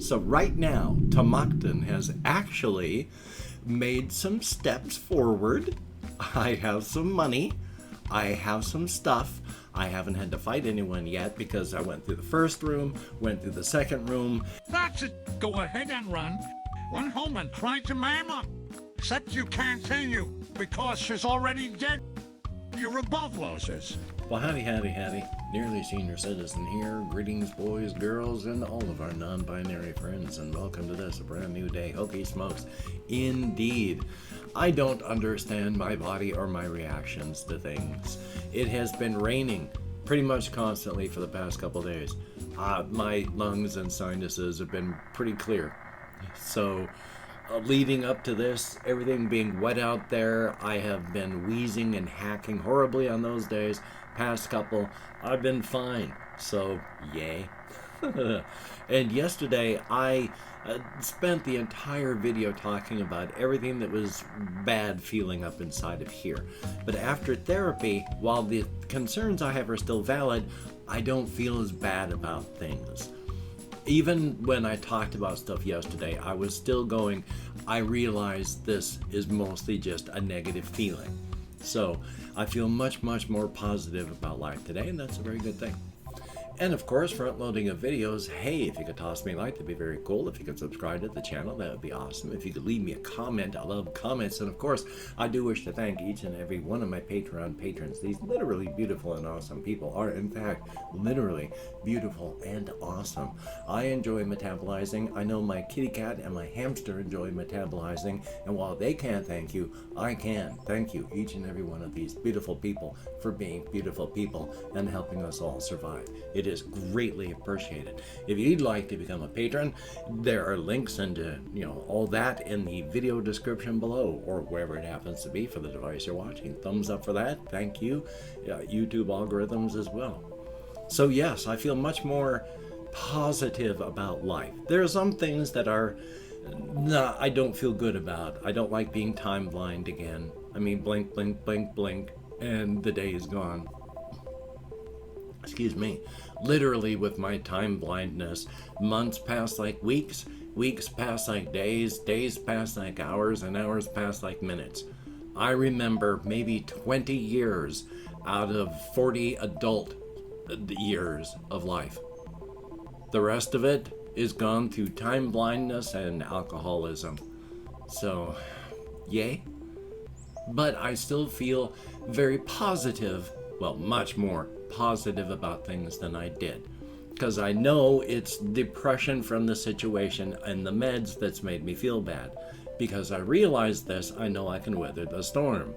So right now, Tamaktan has actually made some steps forward. I have some money. I have some stuff. I haven't had to fight anyone yet because I went through the first room, went through the second room. That's it. Go ahead and run. Run home and cry to Mama. Except you can't continue because she's already dead. You're above losers. Well, howdy, Nearly Senior Citizen here. Greetings, boys, girls, and all of our non-binary friends, and welcome to this, a brand new day. Hoki smokes. Indeed. I don't understand my body or my reactions to things. It has been raining pretty much constantly for the past couple days. My lungs and sinuses have been pretty clear. So, leading up to this, everything being wet out there, I have been wheezing and hacking horribly on those days. Past couple, I've been fine. So, yay. And yesterday, I spent the entire video talking about everything that was bad feeling up inside of here. But after therapy, while the concerns I have are still valid, I don't feel as bad about things. Even when I talked about stuff yesterday, I was still going, I realize this is mostly just a negative feeling. So I feel much more positive about life today, and that's a very good thing. And of course, front-loading of videos, hey, if you could toss me a like, that'd be very cool. If you could subscribe to the channel, that would be awesome. If you could leave me a comment, I love comments. And of course, I do wish to thank each and every one of my Patreon patrons. These literally beautiful and awesome people are, in fact, literally beautiful and awesome. I enjoy metabolizing. I know my kitty cat and my hamster enjoy metabolizing. And while they can't thank you, I can. Thank you, each and every one of these beautiful people, for being beautiful people and helping us all survive. It is greatly appreciated. If you'd like to become a patron, there are links and all that in the video description below, or wherever it happens to be for the device you're watching. Thumbs up for that. Thank you. YouTube algorithms as well. So yes, I feel much more positive about life. There are some things that are I don't feel good about. I don't like being time blind again. I mean, blink, blink, blink, blink, and the day is gone. Excuse me. Literally, with my time blindness, months pass like weeks, weeks pass like days, days pass like hours, and hours pass like minutes. I remember maybe 20 years out of 40 adult years of life. The rest of it is gone through time blindness and alcoholism. So, yay. But I still feel very positive, well, much more positive about things than I did, because I know it's depression from the situation and the meds that's made me feel bad. Because I realize this, I know I can weather the storm.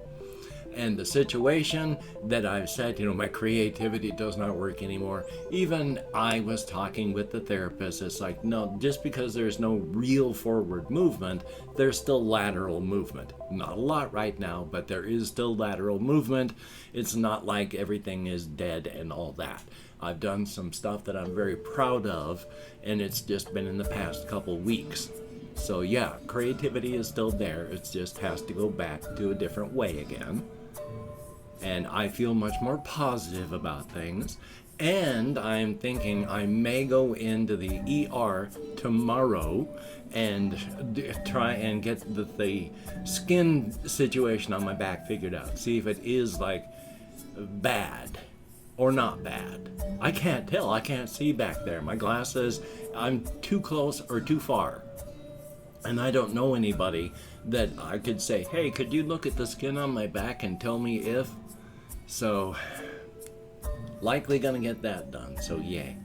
And the situation that I've said, my creativity does not work anymore. Even I was talking with the therapist, it's like, no, just because there's no real forward movement, there's still lateral movement. Not a lot right now, but there is still lateral movement. It's not like everything is dead and all that. I've done some stuff that I'm very proud of, and it's just been in the past couple weeks. So yeah, creativity is still there. It just has to go back to a different way again. And I feel much more positive about things. And I'm thinking I may go into the ER tomorrow and try and get the skin situation on my back figured out. See if it is like bad or not bad. I can't tell. I can't see back there. My glasses, I'm too close or too far. And I don't know anybody that I could say, hey, could you look at the skin on my back and tell me if? So, likely gonna get that done, so yay.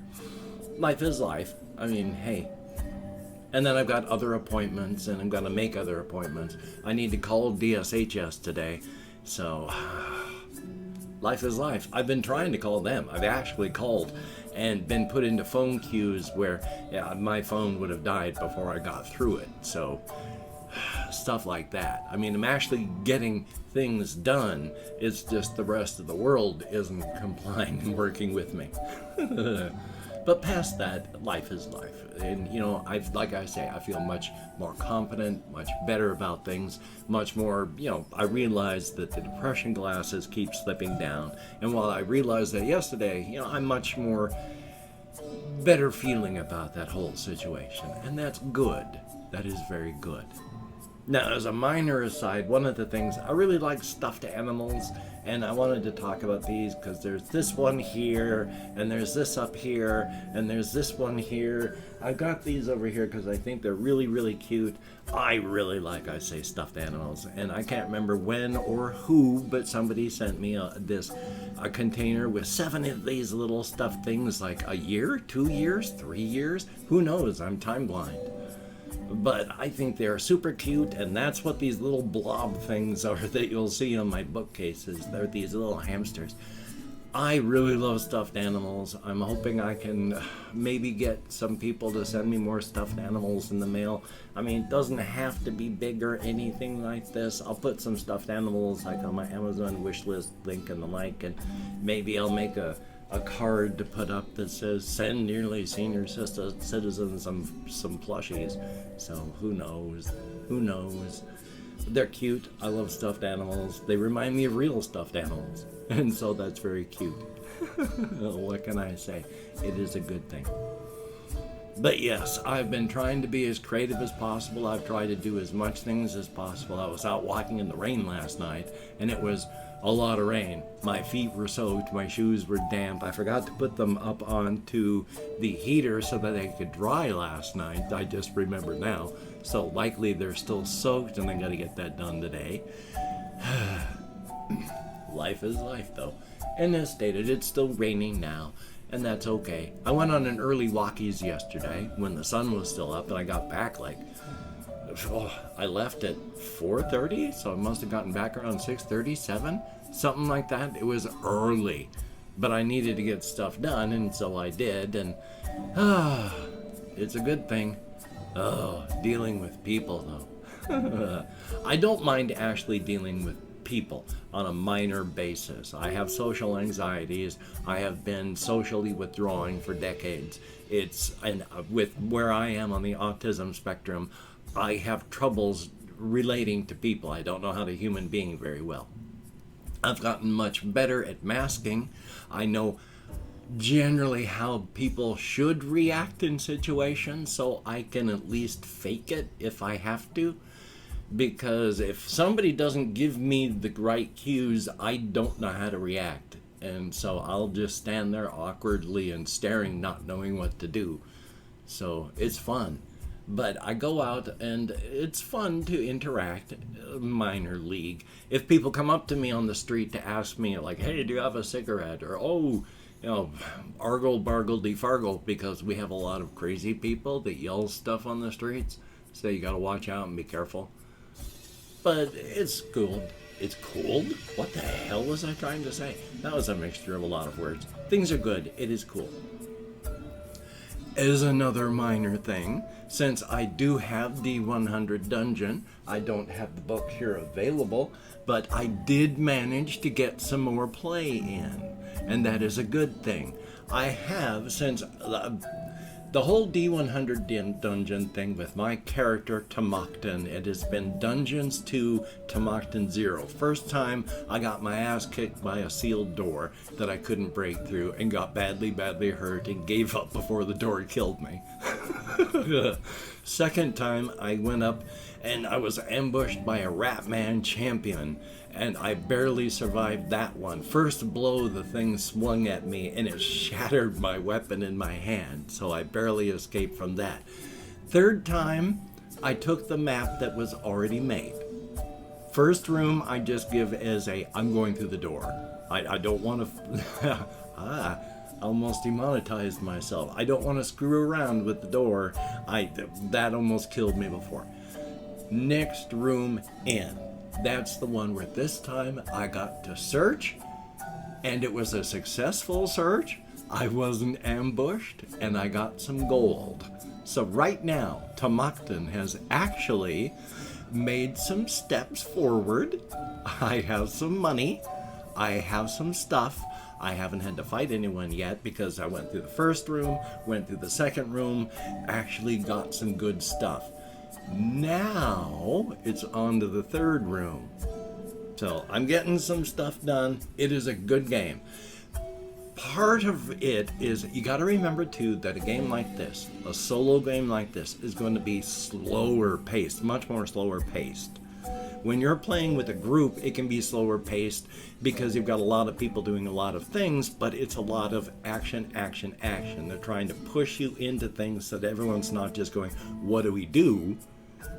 Life is life. I mean, hey. And then I've got other appointments, and I'm gonna make other appointments. I need to call DSHS today, so life is life. I've been trying to call them. I've actually called and been put into phone queues where my phone would have died before I got through it, so stuff like that. I mean, I'm actually getting things done. It's just the rest of the world isn't complying and working with me. But past that, life is life. And, like I say, I feel much more confident, much better about things, much more, I realize that the depression glasses keep slipping down. And while I realized that yesterday, I'm much more better feeling about that whole situation. And that's good. That is very good. Now, as a minor aside, one of the things, I really like stuffed animals, and I wanted to talk about these because there's this one here, and there's this up here, and there's this one here. I got these over here because I think they're really, really cute. I really like, I say, stuffed animals, and I can't remember when or who, but somebody sent me a container with 7 of these little stuffed things, like a year, 2 years, 3 years, who knows, I'm time blind. But I think they're super cute, and that's what these little blob things are that you'll see on my bookcases. They're these little hamsters. I really love stuffed animals. I'm hoping I can maybe get some people to send me more stuffed animals in the mail. I mean, it doesn't have to be big or anything like this. I'll put some stuffed animals like on my Amazon wish list link and the like, and maybe I'll make a card to put up that says send Nearly Senior Citizens some plushies. So who knows? They're cute. I love stuffed animals. They remind me of real stuffed animals, and so that's very cute. What can I say? It is a good thing. But yes, I've been trying to be as creative as possible. I've tried to do as much things as possible. I was out walking in the rain last night, and it was a lot of rain. My feet were soaked, my shoes were damp. I forgot to put them up onto the heater so that they could dry last night. I just remembered now. So likely they're still soaked, and I gotta get that done today. Life is life, though. And as stated, it's still raining now, and that's okay. I went on an early walkies yesterday when the sun was still up, and I got back I left at 4:30, so I must have gotten back around 6:30, 7, something like that. It was early, but I needed to get stuff done, and so I did, and it's a good thing. Dealing with people, though. I don't mind actually dealing with people on a minor basis. I have social anxieties. I have been socially withdrawing for decades. And with where I am on the autism spectrum, I have troubles relating to people. I don't know how to human being very well. I've gotten much better at masking. I know generally how people should react in situations, so I can at least fake it if I have to. Because if somebody doesn't give me the right cues, I don't know how to react. And so I'll just stand there awkwardly and staring, not knowing what to do. So it's fun. But I go out and it's fun to interact, minor league. If people come up to me on the street to ask me, like, hey, do you have a cigarette? Or, argle, bargle, defargle, because we have a lot of crazy people that yell stuff on the streets. So you gotta watch out and be careful. But it's cool. It's cold? What the hell was I trying to say? That was a mixture of a lot of words. Things are good. It is cool. As another minor thing, since I do have D100 Dungeon, I don't have the book here available, but I did manage to get some more play in, and that is a good thing. I have, since the whole D100 Dungeon thing with my character Tamaktan, it has been Dungeons 2, Tamaktan 0. First time I got my ass kicked by a sealed door that I couldn't break through and got badly, badly hurt and gave up before the door killed me. Second time I went up and I was ambushed by a Ratman champion, and I barely survived that one. First blow, the thing swung at me and it shattered my weapon in my hand, so I barely escaped from that. Third time, I took the map that was already made. First room, I just give as I'm going through the door. I don't want to... almost demonetized myself. I don't want to screw around with the door. That almost killed me before. Next room in. That's the one where this time I got to search, and it was a successful search. I wasn't ambushed, and I got some gold. So right now, Tamaktan has actually made some steps forward. I have some money. I have some stuff. I haven't had to fight anyone yet because I went through the first room, went through the second room, actually got some good stuff. Now it's on to the third room. So I'm getting some stuff done. It is a good game. part of it is you got to remember too that a game like this, a solo game like this, is going to be slower paced, much more slower paced. When you're playing with a group, it can be slower paced because you've got a lot of people doing a lot of things, but it's a lot of action, action, action. They're trying to push you into things so that everyone's not just going, what do we do?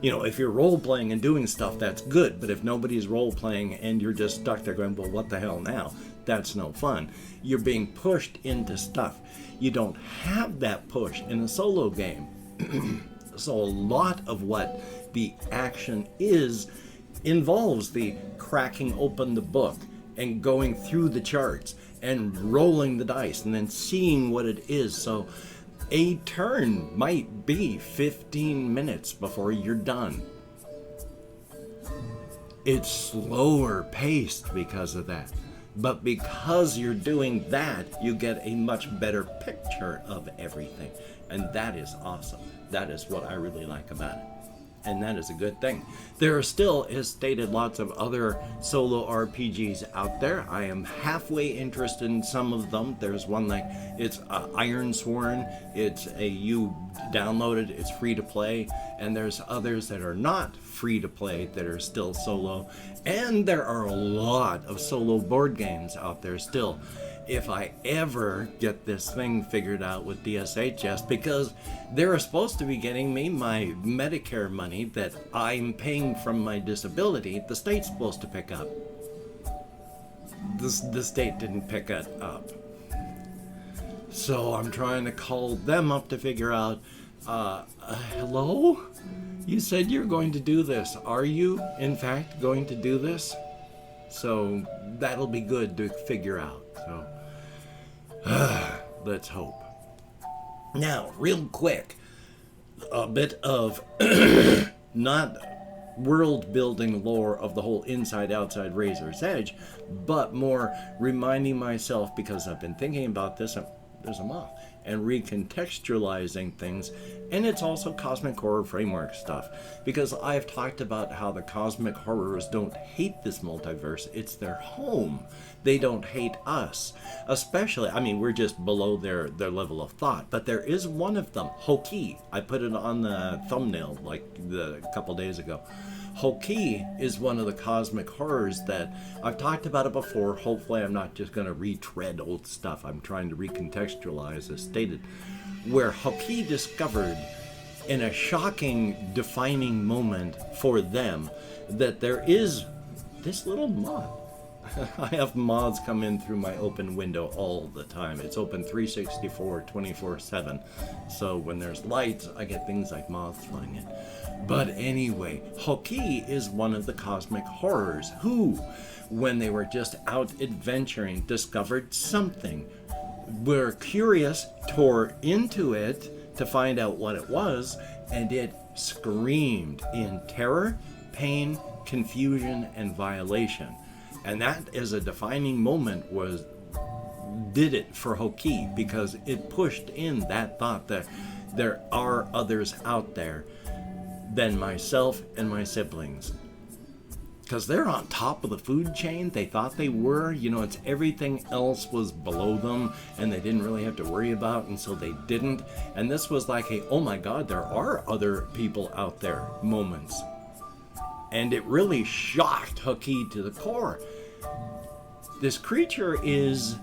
You know, if you're role-playing and doing stuff, that's good, but if nobody's role-playing and you're just stuck there going, well, what the hell now? That's no fun. You're being pushed into stuff. You don't have that push in a solo game. So a lot of what the action involves the cracking open the book and going through the charts and rolling the dice and then seeing what it is. So a turn might be 15 minutes before you're done. It's slower paced because of that. But because you're doing that, you get a much better picture of everything. And that is awesome. That is what I really like about it. And that is a good thing. There are still, as stated, lots of other solo RPGs out there. I am halfway interested in some of them. There's one like, it's Ironsworn. You download it, it's free to play. And there's others that are not free to play that are still solo. And there are a lot of solo board games out there still. If I ever get this thing figured out with DSHS, because they're supposed to be getting me my Medicare money that I'm paying from my disability, the state's supposed to pick up. The state didn't pick it up. So I'm trying to call them up to figure out, hello? You said you're going to do this. Are you, in fact, going to do this? So that'll be good to figure out. So let's hope. Now, real quick, a bit of not world building lore of the whole inside outside Razor's Edge, but more reminding myself, because I've been thinking about this, there's a moth, and recontextualizing things. And it's also cosmic horror framework stuff, because I've talked about how the cosmic horrors don't hate this multiverse, it's their home. They don't hate us, especially, I mean, we're just below their level of thought, but there is one of them, Hoki. I put it on the thumbnail like a couple days ago. Hoki is one of the cosmic horrors that I've talked about it before. Hopefully I'm not just going to retread old stuff. I'm trying to recontextualize, as stated, where Hoki discovered in a shocking, defining moment for them that there is this little moth. I have moths come in through my open window all the time. It's open 364, 24/7. So when there's lights, I get things like moths flying in. But anyway, Hoki is one of the cosmic horrors who, when they were just out adventuring, discovered something. Were curious, tore into it to find out what it was, and it screamed in terror, pain, confusion, and violation. And that, as a defining moment, did it for Hoki, because it pushed in that thought that there are others out there than myself and my siblings. Because they're on top of the food chain. They thought they were. You know, it's everything else was below them and they didn't really have to worry about, and so they didn't. And this was like a, oh my God, there are other people out there moments. And it really shocked Hoki to the core. This creature is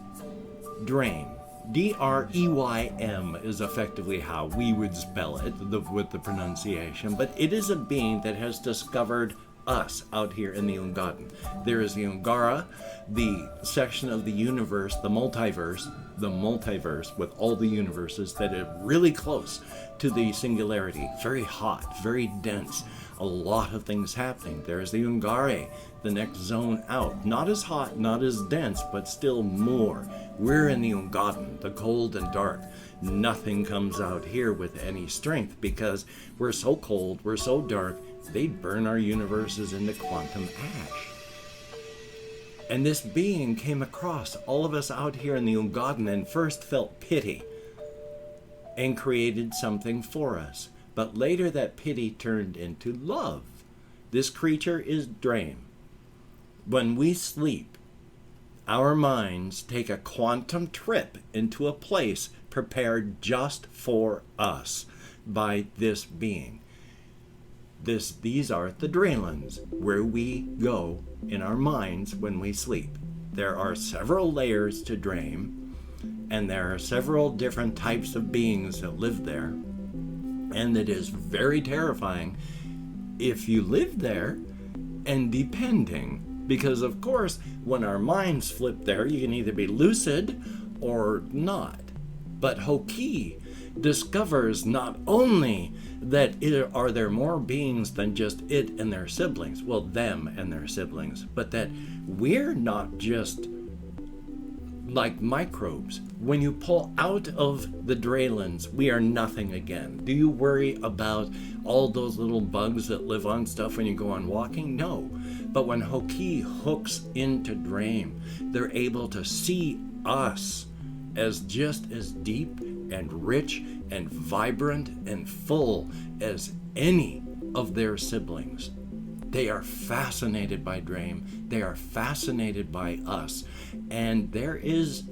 Dreym. D-R-E-Y-M is effectively how we would spell it with the pronunciation. But it is a being that has discovered us out here in the Ungarden. There is the Ungara, the section of the universe, the multiverse with all the universes that are really close to the singularity. Very hot, very dense. A lot of things happening. There's the Ungare, the next zone out. Not as hot, not as dense, but still more. We're in the Ungarden, the cold and dark. Nothing comes out here with any strength because we're so cold, we're so dark, they'd burn our universes into quantum ash. And this being came across all of us out here in the Ungarden and first felt pity and created something for us. But later that pity turned into love. This creature is Dreym. When we sleep, our minds take a quantum trip into a place prepared just for us by this being. These are the dreamlands, where we go in our minds when we sleep. There are several layers to dream, and there are several different types of beings that live there. And it is very terrifying if you live there, and depending, because of course, when our minds flip there, you can either be lucid or not. But Hoki discovers not only that are there more beings than just it and their siblings, well, them and their siblings, but that we're not just like microbes. When you pull out of the Draylands, we are nothing again. Do you worry about all those little bugs that live on stuff when you go on walking? No. But when Hoki hooks into Dream, they're able to see us as just as deep and rich and vibrant and full as any of their siblings. They are fascinated by Dream. They are fascinated by us. And there is,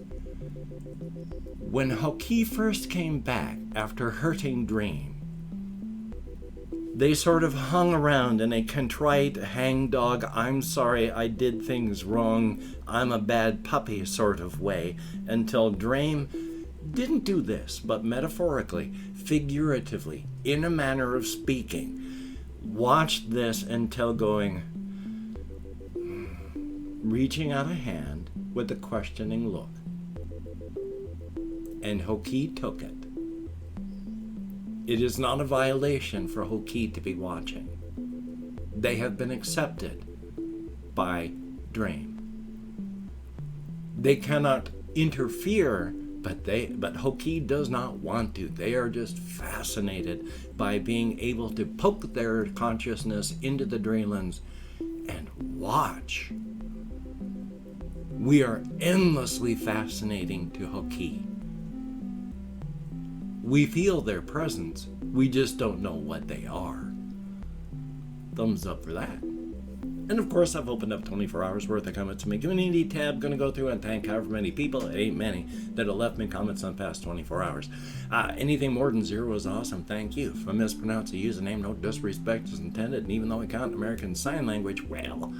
when Hoki first came back after hurting Dream, they sort of hung around in a contrite, hangdog, I'm sorry I did things wrong, I'm a bad puppy sort of way, until Dream didn't do this, but metaphorically, figuratively, in a manner of speaking, watched this until going, reaching out a hand with a questioning look. And Hoki took it. It is not a violation for Hoki to be watching. They have been accepted by Dream. They cannot interfere, but Hoki does not want to. They are just fascinated by being able to poke their consciousness into the Dreamlands and watch. We are endlessly fascinating to Hoki. We feel their presence, we just don't know what they are. Thumbs up for that. And of course, I've opened up 24 hours worth of comments in my community tab. Gonna go through and thank however many people, it ain't many, that have left me comments on the past 24 hours. Anything more than 0 is awesome, thank you. If I mispronounce a username, no disrespect is intended, and even though I count American Sign Language, well,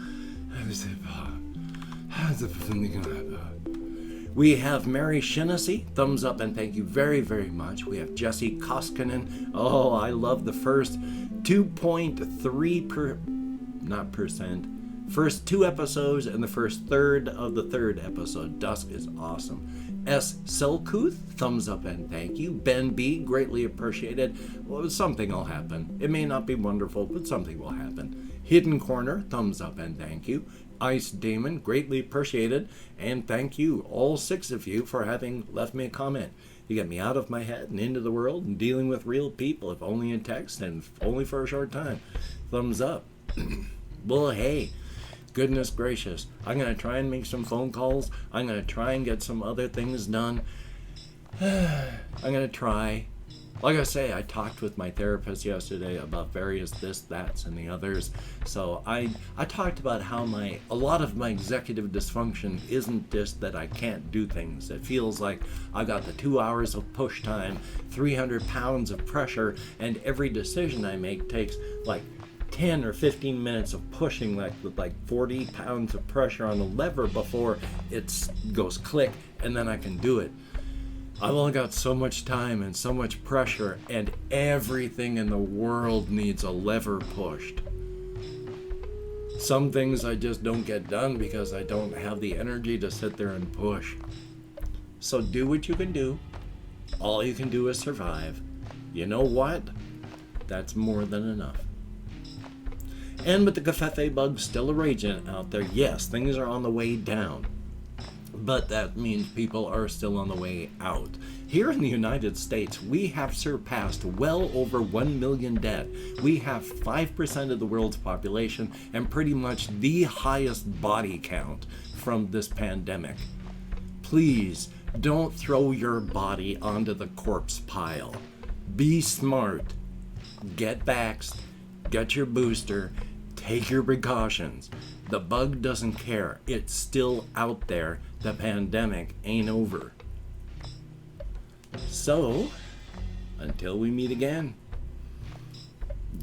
we have Mary Shinnessy, thumbs up and thank you very, very much. We have Jesse Koskinen. Oh, I love the first 2.3% first 2 episodes and the first third of the 3rd episode. Dusk is awesome. S. Selkuth, thumbs up and thank you. Ben B, greatly appreciated. Well, something will happen. It may not be wonderful, but something will happen. Hidden Corner, thumbs up and thank you. Ice Damon, greatly appreciated, and thank you, all 6 of you, for having left me a comment. You get me out of my head and into the world and dealing with real people, if only in text and only for a short time. Thumbs up. Well, hey, goodness gracious, I'm going to try and make some phone calls. I'm going to try and get some other things done. I'm going to try. Like I say, I talked with my therapist yesterday about various this, that's, and the others. So I talked about how a lot of my executive dysfunction isn't just that I can't do things. It feels like I got the 2 hours of push time, 300 pounds of pressure, and every decision I make takes like 10 or 15 minutes of pushing with 40 pounds of pressure on the lever before it goes click, and then I can do it. I've only got so much time and so much pressure, and everything in the world needs a lever pushed. Some things I just don't get done because I don't have the energy to sit there and push. So do what you can do. All you can do is survive. You know what? That's more than enough. And with the covfefe bug still a raging out there, yes, things are on the way down. But that means people are still on the way out. Here in the United States, we have surpassed well over 1 million dead. We have 5% of the world's population and pretty much the highest body count from this pandemic. Please don't throw your body onto the corpse pile. Be smart. Get vaxxed. Get your booster. take your precautions. The bug doesn't care. It's still out there. The pandemic ain't over. So, until we meet again,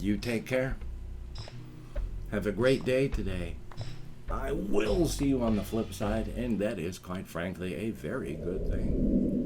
you take care. Have a great day today. I will see you on the flip side, and that is, quite frankly, a very good thing.